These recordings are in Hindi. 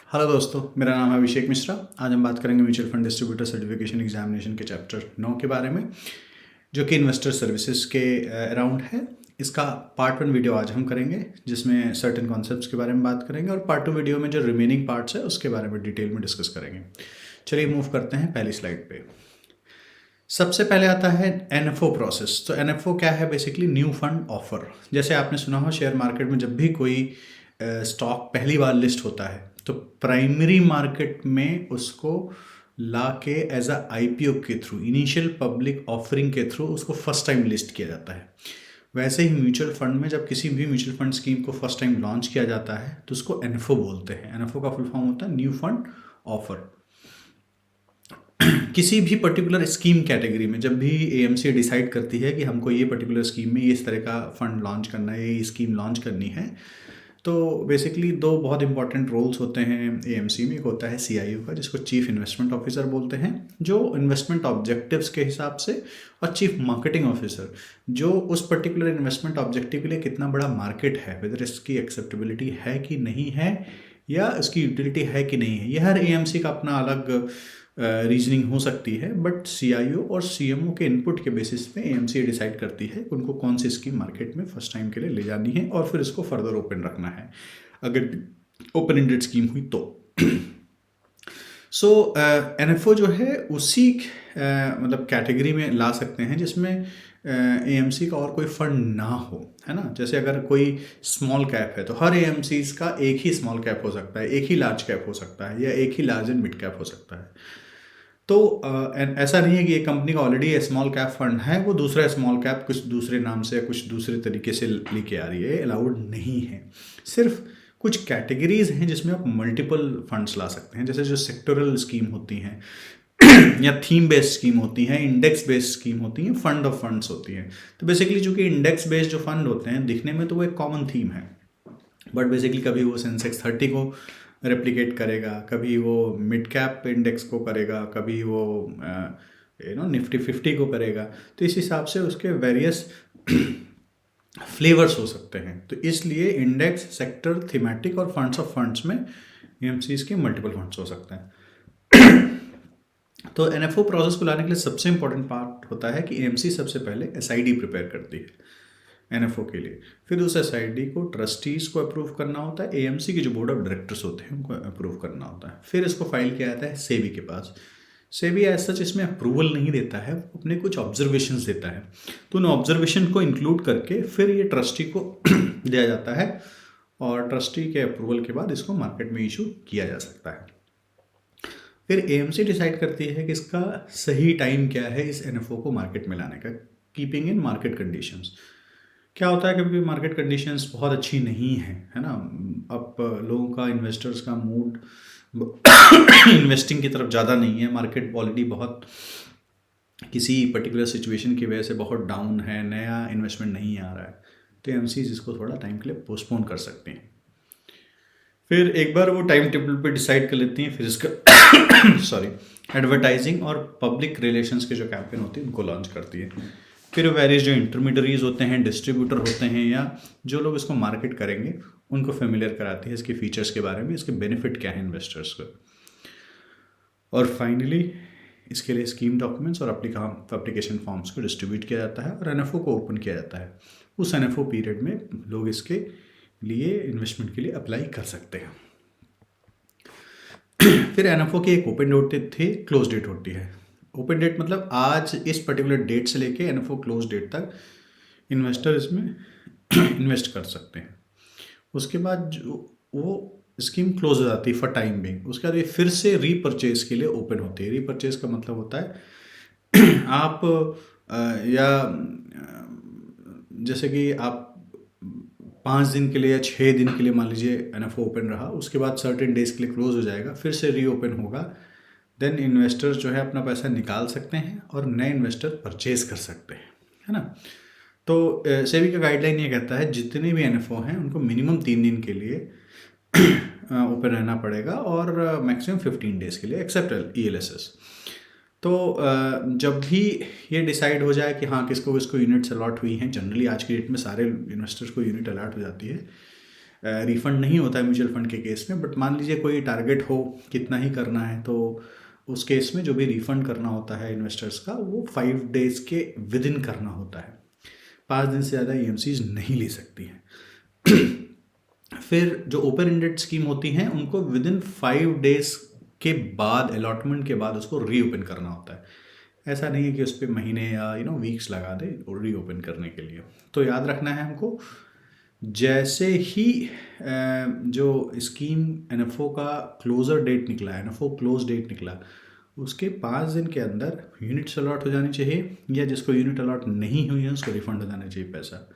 हेलो दोस्तों, मेरा नाम है अभिषेक मिश्रा। आज हम बात करेंगे mutual fund distributor certification examination के चैप्टर 9 के बारे में, जो कि इन्वेस्टर सर्विसेज के अराउंड है। इसका पार्ट 1 वीडियो आज हम करेंगे, जिसमें सर्टेन कॉन्सेप्ट्स के बारे में बात करेंगे, और पार्ट 2 वीडियो में जो रिमेनिंग पार्ट्स है उसके बारे में डिटेल में डिस्कस करेंगे। चलिए मूव करते हैं पहली स्लाइड पे। सबसे पहले आता है एनएफओ प्रोसेस। तो एनएफओ क्या है? Basically new fund offer. जैसे आपने सुना हो, शेयर मार्केट में जब भी कोई स्टॉक पहली बार लिस्ट होता है तो प्राइमरी मार्केट में उसको ला के एज अ आईपीओ के थ्रू, इनिशियल पब्लिक ऑफरिंग के थ्रू उसको फर्स्ट टाइम लिस्ट किया जाता है। वैसे ही म्यूचुअल फंड में जब किसी भी म्यूचुअल फंड स्कीम को फर्स्ट टाइम लॉन्च किया जाता है तो उसको एनएफओ बोलते हैं। एनएफओ का फुल फॉर्म होता है न्यू फंड ऑफर। किसी भी पर्टिकुलर स्कीम कैटेगरी में जब भी एएमसी डिसाइड करती है कि हमको ये पर्टिकुलर स्कीम में इस तरह का फंड लॉन्च करना है, ये स्कीम लॉन्च करनी है, तो बेसिकली दो बहुत इंपॉर्टेंट रोल्स होते हैं एएमसी में। एक होता है सीआईओ का, जिसको चीफ इन्वेस्टमेंट ऑफिसर बोलते हैं, जो इन्वेस्टमेंट ऑब्जेक्टिव्स के हिसाब से, और चीफ मार्केटिंग ऑफिसर, जो उस पर्टिकुलर इन्वेस्टमेंट ऑब्जेक्टिव के लिए कितना बड़ा मार्केट है, वेदर इसकी एक्सेप्टेबिलिटी है कि नहीं है, या इसकी यूटिलिटी है कि नहीं है। यह हर एएमसी का अपना अलग रीजनिंग हो सकती है, बट सीआईओ और सीएमओ के इनपुट के बेसिस पे एएमसी डिसाइड करती है कि उनको कौन सी स्कीम मार्केट में फर्स्ट टाइम के लिए ले जानी है और फिर इसको फर्दर ओपन रखना है, अगर ओपन एंडेड स्कीम हुई तो। सो एनएफओ जो है उसी मतलब कैटेगरी में ला सकते हैं जिसमें एएमसी का और कोई फंड ना हो, है ना। जैसे अगर कोई स्मॉल कैप है तो हर एएमसी का एक ही स्मॉल कैप हो सकता है, एक ही लार्ज कैप हो सकता है, या एक ही लार्ज एंड मिड कैप हो सकता है। तो ऐसा नहीं है कि एक कंपनी का ऑलरेडी स्मॉल कैप फंड है, वो दूसरा स्मॉल कैप कुछ दूसरे नाम से, कुछ दूसरे तरीके से लेके आ रही है, अलाउड नहीं है। सिर्फ कुछ कैटेगरीज हैं जिसमें आप मल्टीपल फंड्स ला सकते हैं, जैसे जो सेक्टोरल स्कीम होती हैं या थीम बेस्ड स्कीम होती हैं, इंडेक्स बेस्ड स्कीम होती हैं, फंड ऑफ फंड्स होती हैं। तो बेसिकली चूंकि इंडेक्स बेस्ड जो फंड होते हैं, दिखने में तो वो एक कॉमन थीम है, बट बेसिकली कभी वो सेंसेक्स 30 को रेप्लिकेट करेगा, कभी वो मिड कैप इंडेक्स को करेगा, कभी वो निफ्टी 50 को करेगा। तो इस हिसाब से उसके वेरियस फ्लेवर्स हो सकते हैं। तो इसलिए इंडेक्स, सेक्टर, थीमेटिक और फंड्स ऑफ फंड्स में एएमसीज के मल्टीपल फंड्स हो सकते हैं। तो एनएफओ प्रोसेस को लाने के लिए सबसे इंपॉर्टेंट पार्ट होता है कि एएमसी सबसे पहले एसआईडी प्रिपेयर करती है एनएफओ के लिए। फिर उस एसआईडी को ट्रस्टीज को अप्रूव करना होता है, एएमसी के जो बोर्ड ऑफ डायरेक्टर्स होते हैं उनको अप्रूव करना होता है। फिर इसको फाइल किया जाता है सेबी के पास। सेबी एज सच इसमें अप्रूवल नहीं देता है, अपने कुछ ऑब्जर्वेशंस देता है। तो उन ऑब्जर्वेशन को इंक्लूड करके फिर ये ट्रस्टी को दिया जाता है, और ट्रस्टी के अप्रूवल के बाद इसको मार्केट में इशू किया जा सकता है। फिर एएमसी डिसाइड करती है कि इसका सही टाइम क्या है इस एनएफओ को मार्केट में लाने का, कीपिंग इन मार्केट कंडीशंस। क्या होता है, कभी मार्केट कंडीशंस बहुत अच्छी नहीं है ना। अब लोगों का, इन्वेस्टर्स का मूड इन्वेस्टिंग की तरफ ज़्यादा नहीं है, मार्केट ऑलरेडी बहुत किसी पर्टिकुलर सिचुएशन की वजह से बहुत डाउन है, नया इन्वेस्टमेंट नहीं आ रहा है, तो एमसीज इसको थोड़ा टाइम के लिए पोस्टपोन कर सकते हैं। फिर एक बार वो टाइम टेबल पे डिसाइड कर लेती हैं, फिर इसका एडवर्टाइजिंग और पब्लिक रिलेशंस के जो कैंपेन होती है उनको लॉन्च करती है। फिर वेरियस जो इंटरमीडियरीज होते हैं, डिस्ट्रीब्यूटर होते हैं, या जो लोग इसको मार्केट करेंगे, उनको फेमिलियर कराती है इसके फीचर्स के बारे में, इसके बेनिफिट क्या है इन्वेस्टर्स को। और फाइनली इसके लिए स्कीम डॉक्यूमेंट्स और एप्लीकेशन फॉर्म्स को डिस्ट्रीब्यूट किया जाता है और एनएफओ को ओपन किया जाता है। उस एनएफओ पीरियड में लोग इसके लिए इन्वेस्टमेंट के लिए अप्लाई कर सकते हैं। फिर एनएफओ की एक ओपन डेट थी, क्लोज डेट होती है। ओपन डेट मतलब आज इस पर्टिकुलर डेट से लेके एनएफओ क्लोज डेट तक इन्वेस्टर इसमें इन्वेस्ट कर सकते हैं। उसके बाद जो वो स्कीम क्लोज हो जाती है फॉर टाइम बिंग। उसके बाद ये फिर से रीपरचेज के लिए ओपन होती है। रीपरचेज का मतलब होता है आप या जैसे कि आप 5 दिन के लिए या 6 दिन के लिए मान लीजिए एनएफओ ओपन रहा, उसके बाद सर्टेन डेज के लिए क्लोज हो जाएगा, फिर से रीओपन होगा, देन इन्वेस्टर्स जो है अपना पैसा निकाल सकते हैं और नए इन्वेस्टर परचेज कर सकते हैं, है ना। तो सेबी का गाइडलाइन ये कहता है जितने भी एनएफओ हैं उनको मिनिमम 3 दिन के लिए ओपन रहना पड़ेगा, और मैक्सिमम 15 डेज के लिए एक्सेप्ट ईएलएसएस। तो जब भी ये डिसाइड हो जाए कि हाँ किसको किसको यूनिट्स अलॉट हुई हैं, जनरली आज की डेट में सारे इन्वेस्टर्स को यूनिट अलॉट हो जाती है, रिफंड नहीं होता है म्यूचुअल फंड के केस में, बट मान लीजिए कोई टारगेट हो कितना ही करना है, तो उस केस में जो भी रिफंड करना होता है इन्वेस्टर्स का वो 5 डेज़ के विद इन करना होता है। 5 दिन से ज़्यादा EMCs नहीं ले सकती हैं। फिर जो ओपन एंडेड स्कीम होती हैं उनको विद इन 5 डेज़ के बाद, अलॉटमेंट के बाद उसको रीओपन करना होता है। ऐसा नहीं है कि उस पर महीने या वीक्स लगा दे रीओपन करने के लिए। तो याद रखना है हमको, जैसे ही जो स्कीम NFO का क्लोज़र डेट निकला, NFO क्लोज डेट निकला, उसके 5 दिन के अंदर यूनिट्स अलॉट हो जानी चाहिए, या जिसको यूनिट अलॉट नहीं हुई है उसको रिफंड हो जाना चाहिए पैसा।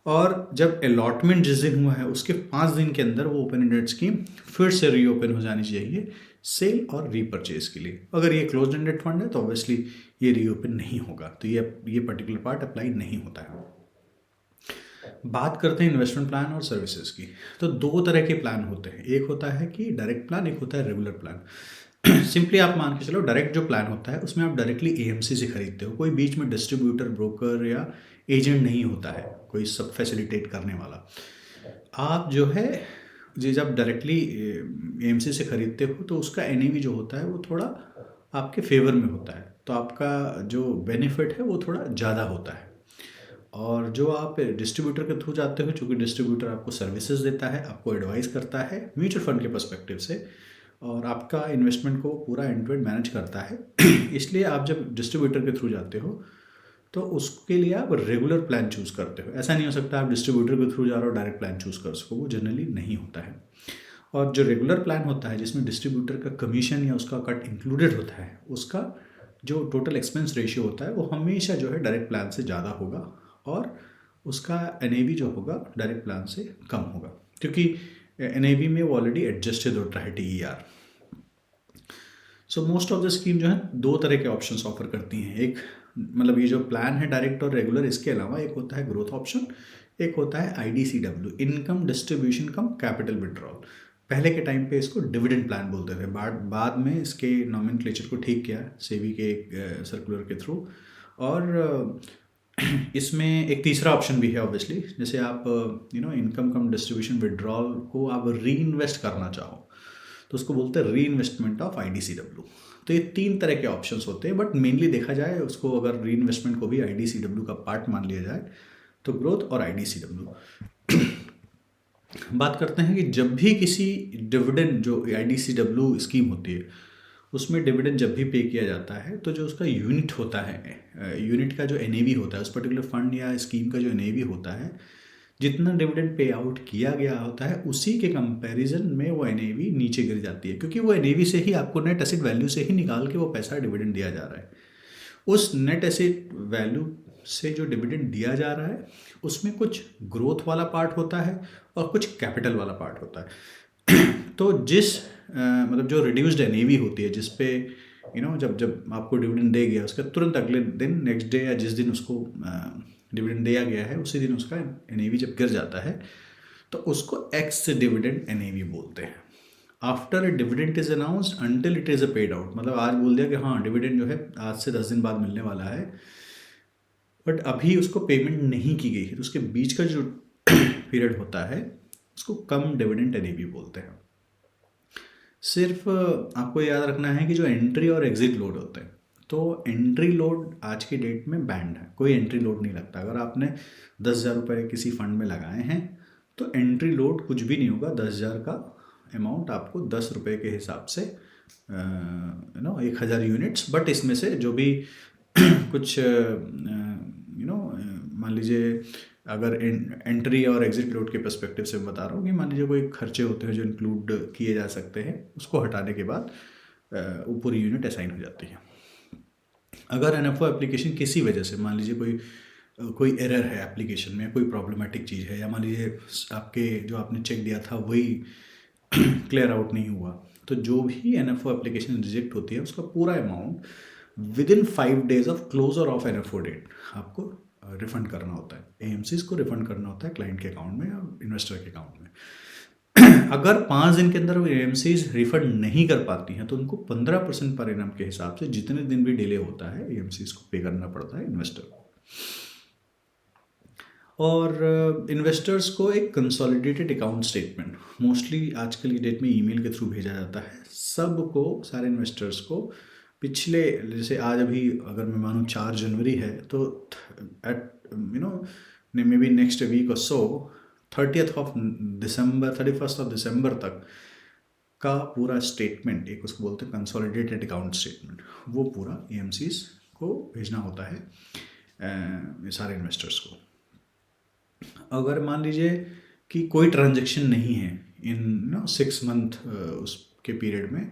और जब अलॉटमेंट जिस दिन हुआ है उसके 5 दिन के अंदर वो ओपन एंडेड स्कीम फिर से रीओपन हो जानी चाहिए सेल और रीपरचेज के लिए। अगर ये क्लोज एंडेड फंड है तो ऑब्वियसली ये रीओपन नहीं होगा, तो ये पर्टिकुलर पार्ट अप्लाई नहीं होता है। बात करते हैं इन्वेस्टमेंट प्लान और सर्विसेज की। तो 2 तरह के प्लान होते हैं, एक होता है कि डायरेक्ट प्लान, एक होता है रेगुलर प्लान। सिंपली आप मान के चलो, डायरेक्ट जो प्लान होता है उसमें आप डायरेक्टली AMC से खरीदते हो, कोई बीच में डिस्ट्रीब्यूटर, ब्रोकर या एजेंट नहीं होता है कोई सब फैसिलिटेट करने वाला। आप जो है जब डायरेक्टली AMC से खरीदते हो तो उसका NAV जो होता है वो थोड़ा आपके फेवर में होता है, तो आपका जो बेनिफिट है वो थोड़ा ज़्यादा होता है। और जो आप डिस्ट्रीब्यूटर के थ्रू जाते हो, चूँकि डिस्ट्रीब्यूटर आपको सर्विसेज देता है, आपको एडवाइस करता है म्यूचुअल फंड के पर्सपेक्टिव से, और आपका इन्वेस्टमेंट को पूरा एंड टू एंड मैनेज करता है। इसलिए आप जब डिस्ट्रीब्यूटर के थ्रू जाते हो तो उसके लिए आप रेगुलर प्लान चूज़ करते हो। ऐसा नहीं हो सकता आप डिस्ट्रीब्यूटर के थ्रू जा रहे हो डायरेक्ट प्लान चूज़ कर सको, वो जनरली नहीं होता है। और जो रेगुलर प्लान होता है जिसमें डिस्ट्रीब्यूटर का कमीशन या उसका कट इंक्लूडेड होता है, उसका जो टोटल एक्सपेंस रेशियो होता है वो हमेशा जो है डायरेक्ट प्लान से ज़्यादा होगा, और उसका NAV जो होगा डायरेक्ट प्लान से कम होगा, क्योंकि NAV में वो ऑलरेडी एडजस्टेड होता है TER। So most of the scheme जो है 2 तरह के ऑप्शंस ऑफर करती हैं। एक मतलब ये जो प्लान है डायरेक्ट और रेगुलर, इसके अलावा एक होता है ग्रोथ ऑप्शन, एक होता है IDCW, इनकम डिस्ट्रीब्यूशन कम कैपिटल विड्रॉल। पहले के टाइम पे इसको डिविडेंड प्लान बोलते थे, बाद में इसके नॉमेनक्लेचर को ठीक किया सेबी के एक सर्कुलर के थ्रू। और इसमें एक तीसरा ऑप्शन भी है ऑब्वियसली, जैसे आप इनकम कम डिस्ट्रीब्यूशन विड्रॉल को आप री इन्वेस्ट करना चाहो तो उसको बोलते हैं री इन्वेस्टमेंट ऑफ IDCW। तो ये 3 तरह के ऑप्शंस होते हैं, बट मेनली देखा जाए उसको, अगर री इन्वेस्टमेंट को भी IDCW का पार्ट मान लिया जाए तो ग्रोथ और IDCW। बात करते हैं कि जब भी किसी डिविडेंड, जो IDCW स्कीम होती है उसमें डिविडेंड जब भी पे किया जाता है तो जो उसका यूनिट होता है, यूनिट का जो NAV होता है उस पर्टिकुलर फंड या स्कीम का जो NAV होता है, जितना डिविडेंड पे आउट किया गया होता है उसी के कंपैरिजन में वो NAV नीचे गिर जाती है, क्योंकि वो NAV से ही आपको नेट एसेट वैल्यू से ही निकाल के वो पैसा डिविडेंड दिया जा रहा है। उस नेट एसेट वैल्यू से जो डिविडेंड दिया जा रहा है उसमें कुछ ग्रोथ वाला पार्ट होता है और कुछ कैपिटल वाला पार्ट होता है। तो जिस मतलब जो रिड्यूस्ड NAV होती है, जिस पे जब आपको डिविडेंड दे गया उसका तुरंत अगले दिन, नेक्स्ट डे, या जिस दिन उसको डिविडेंड दिया गया है उसी दिन उसका NAV जब गिर जाता है तो उसको एक्स डिविडेंड NAV बोलते हैं। After a dividend is announced until it is a paid out, मतलब आज बोल दिया कि हाँ डिविडेंड जो है आज से 10 दिन बाद मिलने वाला है, बट अभी उसको पेमेंट नहीं की गई है, तो उसके बीच का जो पीरियड होता है उसको कम डिविडेंड NAV बोलते हैं। सिर्फ आपको याद रखना है कि जो एंट्री और एग्जिट लोड होते हैं, तो एंट्री लोड आज की डेट में बैंड है, कोई एंट्री लोड नहीं लगता। अगर आपने 10,000 रुपये किसी फंड में लगाए हैं तो एंट्री लोड कुछ भी नहीं होगा। 10,000 का अमाउंट आपको 10 रुपये के हिसाब से 1,000 यूनिट्स, बट इसमें से जो भी कुछ मान लीजिए, अगर एंट्री और एग्जिट लोड के पर्सपेक्टिव से बता रहा हूँ कि मान लीजिए कोई खर्चे होते हैं जो इंक्लूड किए जा सकते हैं, उसको हटाने के बाद वो पूरी यूनिट असाइन हो जाती है। अगर NFO एप्लीकेशन किसी वजह से, मान लीजिए कोई एरर है एप्लीकेशन में, कोई प्रॉब्लमेटिक चीज़ है, या मान लीजिए आपके जो आपने चेक दिया था वही क्लियर आउट नहीं हुआ, तो जो भी NFO एप्लीकेशन रिजेक्ट होती है उसका पूरा amount within 5 days of closure of NFO date आपको रिफंड करना होता है। AMCs को रिफंड करना होता है क्लाइंट के अकाउंट में या इन्वेस्टर के अकाउंट में। अगर 5 दिन के अंदर वो AMCs रिफंड नहीं कर पाती हैं तो उनको 15% पर एनम के हिसाब से जितने दिन भी डिले होता है AMCs को पे करना पड़ता है इन्वेस्टर को। और इन्वेस्टर्स को एक कंसोलिडेटेड अकाउंट स्टेटमेंट मोस्टली आजकल की डेट में ईमेल के थ्रू भेजा जाता है सबको, सारे इन्वेस्टर्स को। पिछले जैसे आज अभी अगर मैं मानूँ 4 जनवरी है तो it may be next week और सो 31 दिसंबर तक का पूरा स्टेटमेंट, एक उसको बोलते हैं कंसोलिडेटेड अकाउंट स्टेटमेंट, वो पूरा एएमसीज को भेजना होता है सारे इन्वेस्टर्स को। अगर मान लीजिए कि कोई ट्रांजैक्शन नहीं है इन 6 मंथ उसके पीरियड में,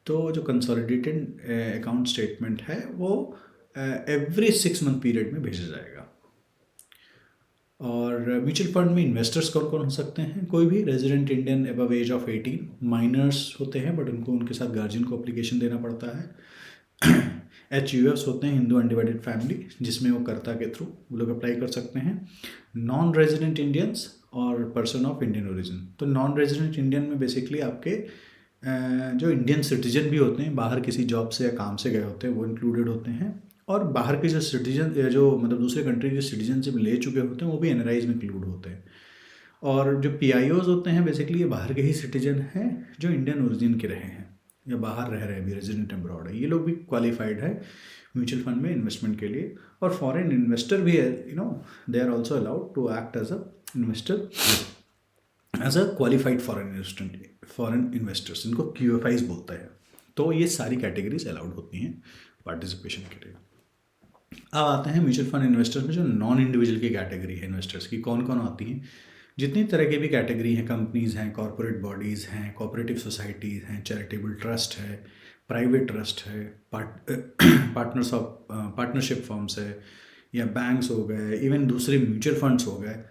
तो जो कंसोलिडेटेड अकाउंट स्टेटमेंट है वो एवरी 6 मंथ पीरियड में भेजा जाएगा। और म्यूचुअल फंड में इन्वेस्टर्स कौन कौन हो सकते हैं? कोई भी resident Indian above age of 18, minors होते हैं बट उनको उनके साथ गार्जियन को अप्लीकेशन देना पड़ता है। HUFs होते हैं, हिंदू अनडिवाइडेड फैमिली, जिसमें वो कर्ता के थ्रू वो लोग अप्लाई कर सकते हैं। नॉन रेजिडेंट इंडियंस और पर्सन ऑफ इंडियन ओरिजिन। तो नॉन रेजिडेंट इंडियन में बेसिकली आपके जो इंडियन सिटीजन भी होते हैं, बाहर किसी जॉब से या काम से गए होते हैं, वो इंक्लूडेड होते हैं। और बाहर के जो सिटीजन जो मतलब दूसरे कंट्री के सिटीजनशिप ले चुके होते हैं वो भी एनआरआईज में इंक्लूड होते हैं। और जो PIOs होते हैं बेसिकली ये बाहर के ही सिटीजन हैं जो इंडियन ओरिजिन के रहे हैं या बाहर रह रहे हैं भी, रेजिडेंट अब्रॉड है, ये लोग भी क्वालिफाइड है म्यूचुअल फंड में इन्वेस्टमेंट के लिए। और फॉरेन इन्वेस्टर भी है, they are also allowed to act as a investor, as a qualified foreign investors, इनको QFIs बोलता है। तो ये सारी कैटेगरीज अलाउड होती हैं पार्टिसिपेशन के लिए। अब आते हैं म्यूचुअल फंड इन्वेस्टर्स में जो नॉन इंडिविजुअल की कैटेगरी है इन्वेस्टर्स की, कौन कौन आती हैं। जितनी तरह की भी कैटेगरी हैं, कंपनीज़ हैं, कॉरपोरेट बॉडीज़ हैं, कोऑपरेटिव सोसाइटीज़ हैं, चैरिटेबल ट्रस्ट है, प्राइवेट ट्रस्ट है, पार्टनरशिप फर्म्स है, या बैंक्स हो गए, इवन दूसरे म्यूचुअल फंड्स हो गए,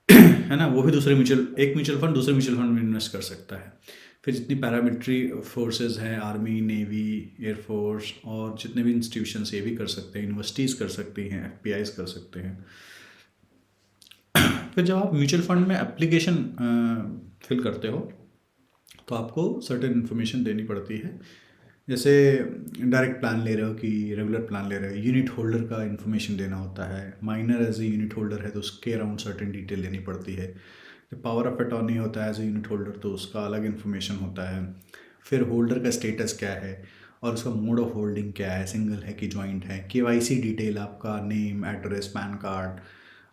है ना, वो भी एक म्यूचुअल फंड दूसरे म्यूचुअल फंड में इन्वेस्ट कर सकता है। फिर जितनी पैरामिलिट्री फोर्सेस हैं, आर्मी, नेवी, एयरफोर्स, और जितने भी इंस्टीट्यूशंस ये भी कर सकते हैं, यूनिवर्सिटीज़ कर सकती हैं, FPIs कर सकते हैं। फिर जब आप म्यूचुअल फंड में एप्लीकेशन फिल करते हो तो आपको सर्टेन इन्फॉर्मेशन देनी पड़ती है। जैसे डायरेक्ट प्लान ले रहे हो कि रेगुलर प्लान ले रहे हो, यूनिट होल्डर का इन्फॉर्मेशन देना होता है। Minor as a unit holder है तो उसके अराउंड सर्टेन डिटेल देनी पड़ती है। जब पावर ऑफ अटॉर्नी होता है एज ए यूनिट होल्डर तो उसका अलग इन्फॉर्मेशन होता है। फिर होल्डर का स्टेटस क्या है और उसका मोड ऑफ होल्डिंग क्या है, सिंगल है कि जॉइंट है। KYC डिटेल, आपका नेम, एड्रेस, पैन कार्ड,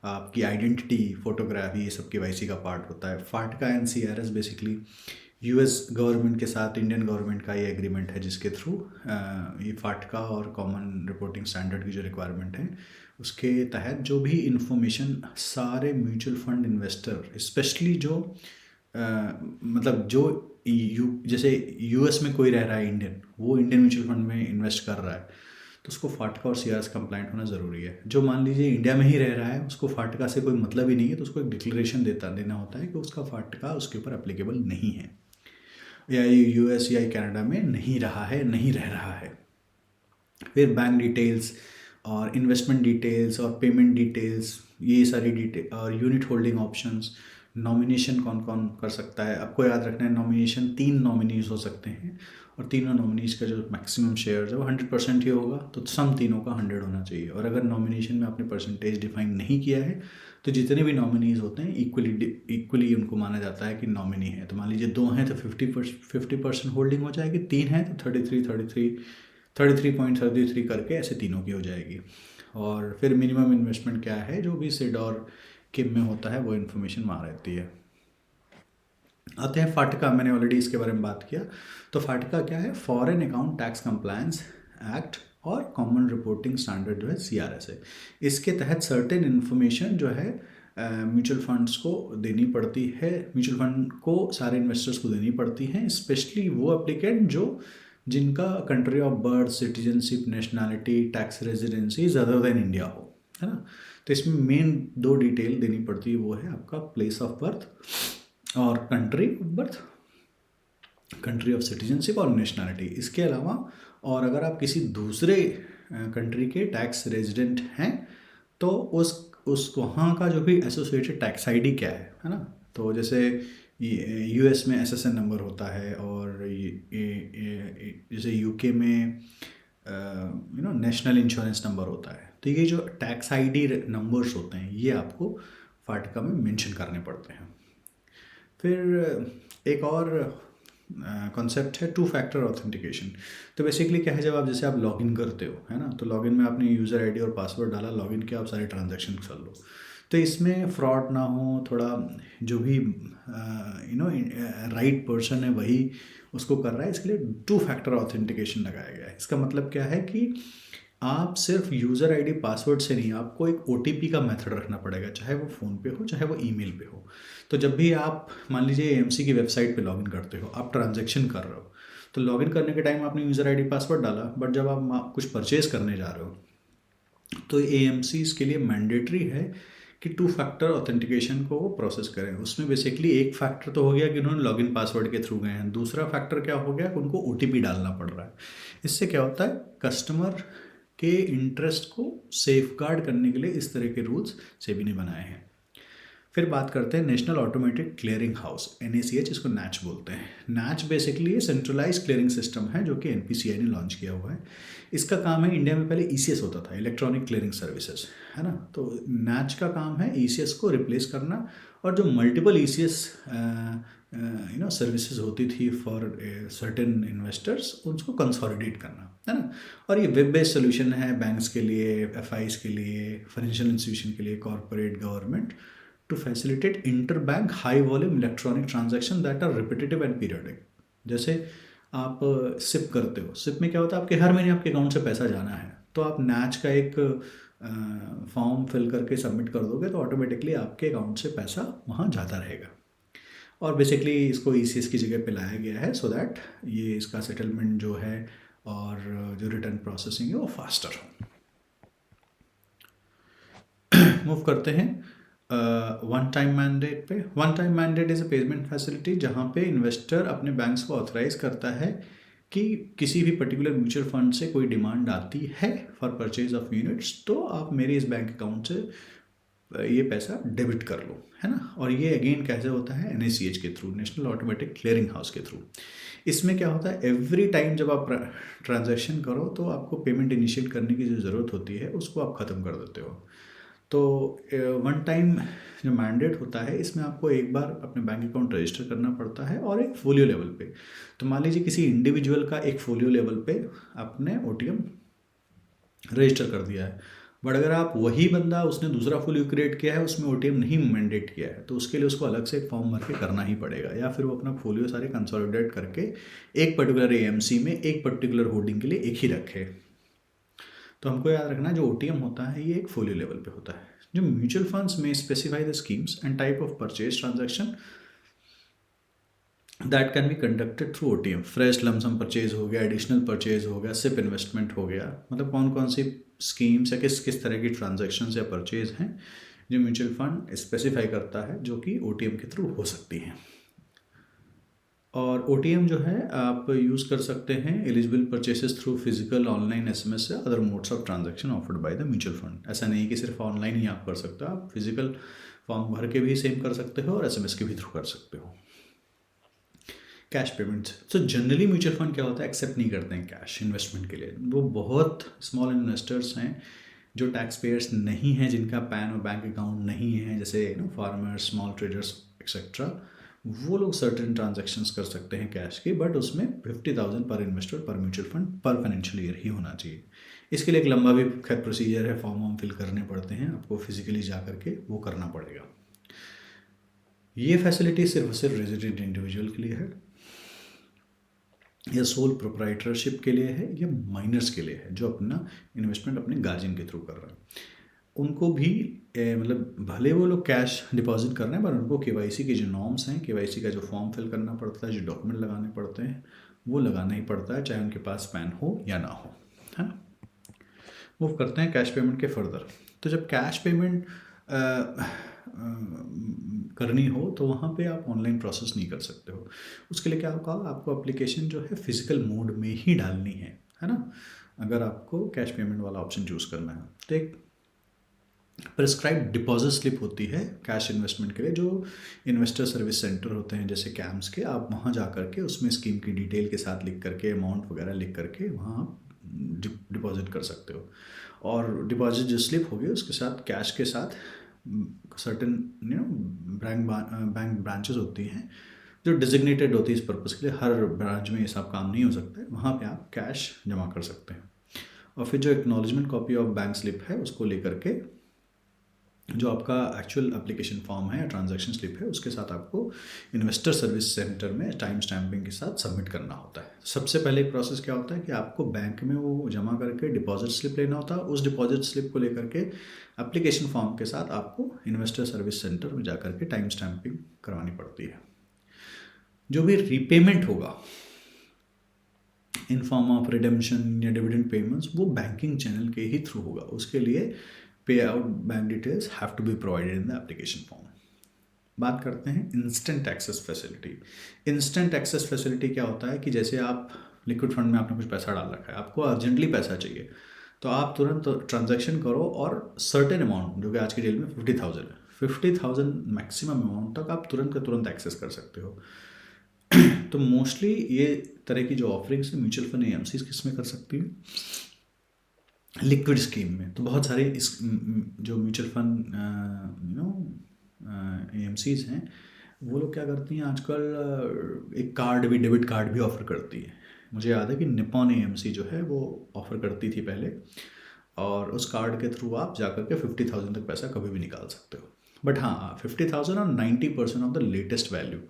आपकी आइडेंटिटी, फोटोग्राफी, ये सब KYC का पार्ट होता है। फाटका and CRS basically US government के साथ इंडियन गवर्नमेंट का ये एग्रीमेंट है जिसके थ्रू ये फाटका और कॉमन रिपोर्टिंग स्टैंडर्ड की जो रिक्वायरमेंट है उसके तहत जो भी इंफॉर्मेशन सारे म्यूचुअल फंड इन्वेस्टर, स्पेशली जो मतलब जो जैसे US में कोई रह रहा है इंडियन, वो इंडियन म्यूचुअल फंड में इन्वेस्ट कर रहा है तो उसको फाटका और CRS कंप्लाइंट होना ज़रूरी है। जो मान लीजिए इंडिया में ही रह रहा है, उसको फाटका से कोई मतलब ही नहीं है, तो उसको एक डिक्लेरेशन देना होता है कि उसका फाटका उसके ऊपर एप्लीकेबल नहीं है, या US या कनाडा में नहीं रहा है, नहीं रह रहा है। फिर बैंक डिटेल्स और इन्वेस्टमेंट डिटेल्स और पेमेंट डिटेल्स, ये सारी डिटेल, और यूनिट होल्डिंग ऑप्शंस, नॉमिनेशन कौन कौन कर सकता है। आपको याद रखना है नॉमिनेशन 3 नॉमिनीज हो सकते हैं और तीनों नॉमिनीज का जो मैक्सिमम शेयर है वो 100% ही होगा, तो सम तीनों का 100 होना चाहिए। और अगर नॉमिनेशन में आपने परसेंटेज डिफाइन नहीं किया है तो जितने भी नॉमिनीज होते हैं इक्वली उनको माना जाता है कि नॉमिनी है। तो मान लीजिए 2 हैं तो 50% होल्डिंग हो जाएगी, 3 हैं तो 33.33 करके ऐसे तीनों की हो जाएगी। और फिर मिनिमम इन्वेस्टमेंट क्या है, जो भी सिड और किम में होता है वो इन्फॉर्मेशन वहाँ रहती है। आते हैं फाटका, मैंने ऑलरेडी इसके बारे में बात किया। तो फाटका क्या है? Foreign account tax compliance act और कॉमन रिपोर्टिंग स्टैंडर्ड जो है CRS है। इसके तहत सर्टेन इन्फॉर्मेशन जो है म्यूचुअल फंड्स को देनी पड़ती है, म्यूचुअल फंड को सारे इन्वेस्टर्स को देनी पड़ती हैं, स्पेशली वो एप्लीकेंट जिनका country of birth, citizenship, nationality, tax residency other than India हो, है ना। तो इसमें मेन 2 डिटेल देनी पड़ती है, वो है आपका प्लेस ऑफ बर्थ और country of birth, country of citizenship और नेशनैलिटी। इसके अलावा और अगर आप किसी दूसरे कंट्री के टैक्स रेजिडेंट हैं तो उस वहाँ का जो भी एसोसिएटेड टैक्स ID क्या है ना। तो जैसे US में SSN नंबर होता है, और जैसे UK में नेशनल इंश्योरेंस नंबर होता है। तो ये जो टैक्स ID नंबर्स होते हैं ये आपको फाटका में मेंशन करने पड़ते हैं। फिर एक और कॉन्सेप्ट है टू फैक्टर ऑथेंटिकेशन। तो बेसिकली क्या है, जब आप जैसे आप लॉगिन करते हो, है ना, तो लॉगिन में आपने यूज़र आईडी और पासवर्ड डाला, लॉगिन किया, आप सारे ट्रांजैक्शन कर लो, तो इसमें फ्रॉड ना हो, थोड़ा जो भी राइट पर्सन है वही उसको कर रहा है, इसके लिए टू फैक्टर ऑथेंटिकेशन लगाया गया है। इसका मतलब क्या है कि आप सिर्फ यूज़र आईडी पासवर्ड से नहीं, आपको एक ओटीपी का मेथड रखना पड़ेगा, चाहे वो फ़ोन पे हो चाहे वो ईमेल पे हो। तो जब भी आप मान लीजिए एएमसी की वेबसाइट पे लॉगिन करते हो, आप ट्रांजैक्शन कर रहे हो, तो लॉगिन करने के टाइम आपने यूज़र आईडी पासवर्ड डाला, बट जब आप कुछ परचेज करने जा रहे हो तो एएमसी के लिए मैंडेटरी है कि टू फैक्टर ऑथेंटिकेशन को वो प्रोसेस करें। उसमें बेसिकली एक फैक्टर तो हो गया कि उन्होंने लॉगिन पासवर्ड के थ्रू गए हैं, दूसरा फैक्टर क्या हो गया कि उनको ओटीपी डालना पड़ रहा है। इससे क्या होता है, कस्टमर के इंटरेस्ट को सेफगार्ड करने के लिए इस तरह के रूल्स सेबी ने बनाए हैं। फिर बात करते हैं national automatic clearing house, NACH, इसको नैच बोलते हैं। नैच बेसिकली सेंट्रलाइज क्लियरिंग सिस्टम है जो कि NPCI ने लॉन्च किया हुआ है। इसका काम है, इंडिया में पहले ECS होता था, इलेक्ट्रॉनिक क्लियरिंग सर्विसेज, है ना, तो नैच का काम है ECS को रिप्लेस करना, और जो मल्टीपल ECS सर्विसेज होती थी फॉर सर्टेन इन्वेस्टर्स, उसको कंसोलिडेट करना, है ना। और ये वेब बेस्ड सोल्यूशन है बैंक्स के लिए, FIs के लिए, फाइनेंशियल इंस्टीट्यूशन के लिए, corporate, government, to facilitate interbank high volume electronic transaction that are repetitive and periodic। जैसे आप सिप करते हो, सिप में क्या होता है, आपके हर महीने आपके अकाउंट से पैसा जाना है, तो आप नैच का एक फॉर्म फिल करके सबमिट कर दोगे तो ऑटोमेटिकली आपके अकाउंट से पैसा वहाँ जाता रहेगा। और बेसिकली इसको ECS की जगह पे लाया गया है सो दैट ये इसका सेटलमेंट जो है और जो रिटर्न प्रोसेसिंग है वो फास्टर हो। मूव करते हैं वन टाइम मैंडेट पे। One time mandate is a payment facility जहाँ पे इन्वेस्टर अपने बैंक्स को ऑथराइज करता है कि किसी भी पर्टिकुलर म्यूचुअल फंड से कोई डिमांड आती है फॉर परचेज ऑफ यूनिट्स, तो आप मेरे इस बैंक अकाउंट से ये पैसा डेबिट कर लो, है ना। और ये अगेन कैसे होता है, NACH के through, national automatic clearing house के थ्रू। इसमें क्या होता है, एवरी टाइम जब आप ट्रांजैक्शन करो तो आपको पेमेंट इनिशिएट करने की जो ज़रूरत होती है उसको आप ख़त्म कर देते हो। तो वन टाइम जो मैंडेट होता है, इसमें आपको एक बार अपने बैंक अकाउंट रजिस्टर करना पड़ता है और एक फोलियो लेवल पे। तो मान लीजिए किसी इंडिविजुअल का एक फोलियो लेवल पे आपने OTM रजिस्टर कर दिया है, बट अगर आप वही बंदा, उसने दूसरा फोलियो क्रिएट किया है, उसमें OTM नहीं मैंडेट किया है, तो उसके लिए उसको अलग से एक फॉर्म भर के करना ही पड़ेगा, या फिर वो अपना फोलियो सारे कंसोलिडेट करके एक पर्टिकुलर AMC में एक पर्टिकुलर होल्डिंग के लिए एक ही रखे। तो हमको याद रखना, जो OTM होता है ये एक फोलियो लेवल पे होता है। जो म्यूचुअल फंड्स में specify the schemes and type of purchase transaction that can be conducted through OTM। Fresh lump sum purchase हो गया, एडिशनल परचेज हो गया, सिप इन्वेस्टमेंट हो गया, मतलब कौन कौन सी स्कीम्स या किस किस तरह की ट्रांजैक्शन या परचेज हैं जो म्यूचुअल फंड स्पेसिफाई करता है, जो कि OTM के थ्रू हो सकती हैं। और OTM जो है आप यूज़ कर सकते हैं eligible purchases through physical, online, SMS या other modes of transaction offered by the mutual fund. ऐसा नहीं कि सिर्फ ऑनलाइन ही आप कर सकते हो, आप फिजिकल फॉर्म भर के भी सेम कर सकते हो और SMS के भी थ्रू कर सकते हो। कैश पेमेंट्स, तो जनरली म्यूचुअल फंड क्या होता है, एक्सेप्ट नहीं करते हैं कैश इन्वेस्टमेंट के लिए। वो बहुत स्मॉल इन्वेस्टर्स हैं जो टैक्स पेयर्स नहीं हैं, जिनका पैन और बैंक अकाउंट नहीं है, जैसे फार्मर्स, स्मॉल ट्रेडर्स एक्सेट्रा, वो लोग सर्टेन ट्रांजैक्शंस कर सकते हैं कैश के, बट उसमें 50,000 पर इन्वेस्टर पर म्यूचुअल फंड पर फाइनेंशियल ईयर ही होना चाहिए। इसके लिए एक लंबा भी खैर प्रोसीजर है, फॉर्म वॉर्म फिल करने पड़ते हैं, आपको फिजिकली जा करके वो करना पड़ेगा। ये फैसिलिटी सिर्फ और सिर्फ रेजिडेंट इंडिविजुअल के लिए है, या सोल प्रोप्राइटरशिप के लिए है, या माइनर्स के लिए है जो अपना इन्वेस्टमेंट अपने गार्जियन के थ्रू कर रहे हैं। उनको भी मतलब भले वो लोग कैश डिपॉजिट कर रहे हैं, पर उनको KYC के जो नॉर्म्स हैं, KYC का जो फॉर्म फिल करना पड़ता है, जो डॉक्यूमेंट लगाने पड़ते हैं, वो लगाना ही पड़ता है, चाहे उनके पास पैन हो या ना हो, है ना। मूव करते हैं कैश पेमेंट के फर्दर। तो जब कैश पेमेंट करनी हो तो वहाँ पे आप ऑनलाइन प्रोसेस नहीं कर सकते हो। उसके लिए क्या होगा, आपको एप्लीकेशन जो है फिजिकल मोड में ही डालनी है ना, अगर आपको कैश पेमेंट वाला ऑप्शन चूज़ करना है। तो एक प्रिस्क्राइब डिपॉजिट स्लिप होती है कैश इन्वेस्टमेंट के लिए, जो इन्वेस्टर सर्विस सेंटर होते हैं जैसे कैम्स के, आप वहाँ जा करके उसमें स्कीम की डिटेल के साथ लिख करके, अमाउंट वगैरह लिख करके वहाँ आप डिपॉजिट कर सकते हो। और डिपॉजिट जो स्लिप होगी उसके साथ कैश के साथ सर्टेन बैंक ब्रांचेस होती हैं जो डिजिग्नेटेड होती है इस पर्पज़ के लिए। हर ब्रांच में ये सब काम नहीं हो सकते, वहाँ पे आप कैश जमा कर सकते हैं। और फिर जो acknowledgement copy of bank slip है उसको लेकर के जो आपका एक्चुअल एप्लीकेशन फॉर्म है या ट्रांजैक्शन स्लिप है उसके साथ आपको इन्वेस्टर सर्विस सेंटर में टाइम स्टैंपिंग के साथ सबमिट करना होता है। सबसे पहले प्रोसेस क्या होता है कि आपको बैंक में वो जमा करके डिपॉजिट स्लिप लेना होता है। उस डिपॉजिट स्लिप को लेकर के एप्लीकेशन फॉर्म के साथ आपको इन्वेस्टर सर्विस सेंटर में जाकर के टाइम स्टैंपिंग करवानी पड़ती है। जो भी रीपेमेंट होगा इन फॉर्म ऑफ रिडेम्पशन या डिविडेंड पेमेंट्स वो बैंकिंग चैनल के ही थ्रू होगा। उसके लिए pay out bank details have to be provided in the application form. बात करते हैं instant access facility. Instant access facility क्या होता है कि जैसे आप लिक्विड फंड में आपने कुछ पैसा डाल रखा है, आपको अर्जेंटली पैसा चाहिए, तो आप तुरंत ट्रांजैक्शन करो और सर्टेन अमाउंट जो कि आज की डेट में 50,000 है, 50,000 मैक्सिमम अमाउंट तक आप तुरंत का तुरंत एक्सेस कर सकते हो। तो मोस्टली ये तरह की जो ऑफरिंग्स है म्यूचुअल फंड एएमसीज किस में कर सकती है, लिक्विड स्कीम में। तो बहुत सारे इस जो म्यूचुअल फंड एएमसीज हैं वो लोग क्या करती हैं आजकल, एक कार्ड भी, डेबिट कार्ड भी ऑफ़र करती है। मुझे याद है कि निपॉन एएमसी जो है वो ऑफ़र करती थी पहले, और उस कार्ड के थ्रू आप जाकर के 50,000 तक पैसा कभी भी निकाल सकते हो। बट हाँ, 50,000 और 90% of the latest value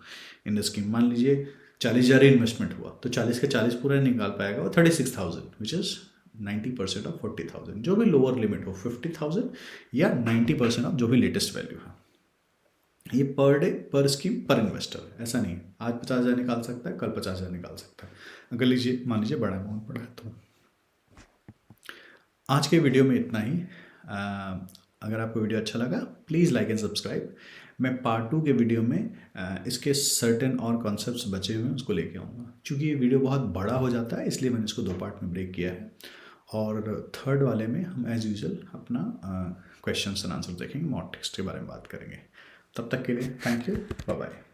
in the scheme. मान लीजिए 40,000 इन्वेस्टमेंट हुआ तो 40 के 40 पूरा निकाल पाएगा वो 36,000 विच इज़ 90% ऑफ 40,000। जो भी लोअर लिमिट हो 50,000 या 90% ऑफ जो भी लेटेस्ट वैल्यू है। ये पर डे पर स्कीम पर इन्वेस्टर, ऐसा नहीं है आज 50,000 निकाल सकता है कल 50,000 निकाल सकता है, अगर लीजिए मान लीजिए बड़ा अमाउंट पड़ा है तो। आज के वीडियो में इतना ही। अगर आपको वीडियो अच्छा लगा प्लीज़ लाइक एंड सब्सक्राइब। मैं पार्ट 2 के वीडियो में इसके सर्टेन और कॉन्सेप्ट्स बचे हुए हैं उसको लेके आऊँगा। चूँकि ये वीडियो बहुत बड़ा हो जाता है इसलिए मैंने इसको 2 पार्ट में ब्रेक किया है, और थर्ड वाले में हम एज़ यूजुअल अपना क्वेश्चंस एंड आंसर देखेंगे, मॉक टेस्ट के बारे में बात करेंगे। तब तक के लिए थैंक यू, बाय बाय।